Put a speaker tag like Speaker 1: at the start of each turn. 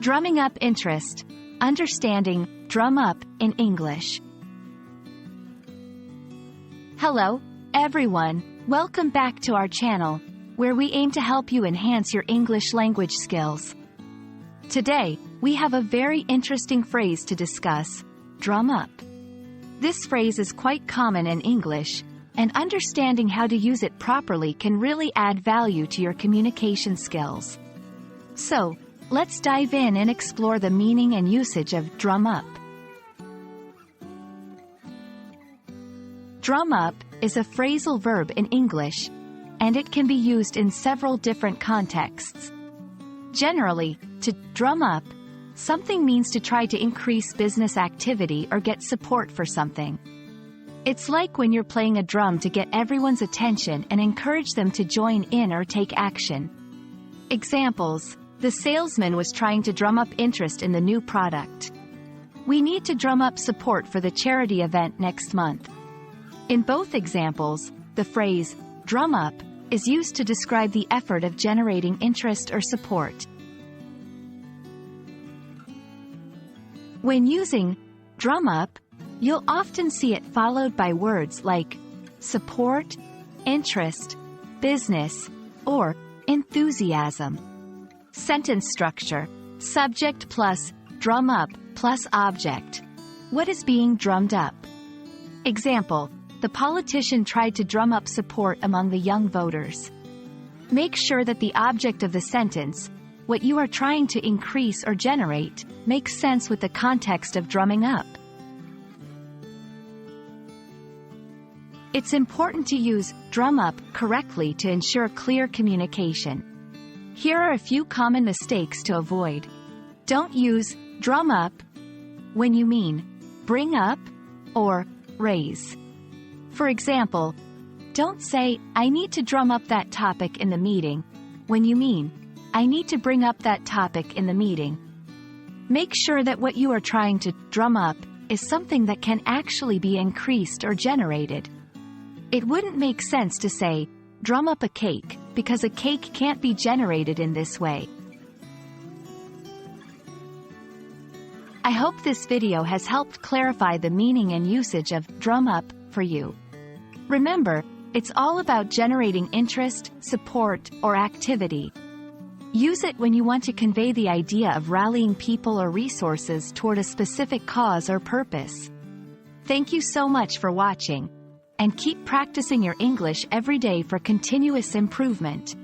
Speaker 1: Drumming up interest. Understanding drum up in English. Hello, everyone. Welcome back to our channel, where we aim to help you enhance your English language skills. Today, we have a very interesting phrase to discuss: drum up. This phrase is quite common in English, and understanding how to use it properly can really add value to your communication skills. So, let's dive in and explore the meaning and usage of drum up. Drum up is a phrasal verb in English, and it can be used in several different contexts. Generally, to drum up something means to try to increase business activity or get support for something. It's like when you're playing a drum to get everyone's attention and encourage them to join in or take action. Examples: the salesman was trying to drum up interest in the new product. We need to drum up support for the charity event next month. In both examples, the phrase drum up is used to describe the effort of generating interest or support. When using drum up, you'll often see it followed by words like support, interest, business, or enthusiasm. Sentence structure: subject plus drum up plus object. What is being drummed up? Example: the politician tried to drum up support among the young voters. Make sure that the object of the sentence, what you are trying to increase or generate, makes sense with the context of drumming up. It's important to use drum up correctly to ensure clear communication. Here are a few common mistakes to avoid. Don't use drum up when you mean bring up or raise. For example, don't say, "I need to drum up that topic in the meeting," when you mean, "I need to bring up that topic in the meeting." Make sure that what you are trying to drum up is something that can actually be increased or generated. It wouldn't make sense to say, "Drum up a cake," because a cake can't be generated in this way. I hope this video has helped clarify the meaning and usage of drum up for you. Remember, it's all about generating interest, support, or activity. Use it when you want to convey the idea of rallying people or resources toward a specific cause or purpose. Thank you so much for watching, and keep practicing your English every day for continuous improvement.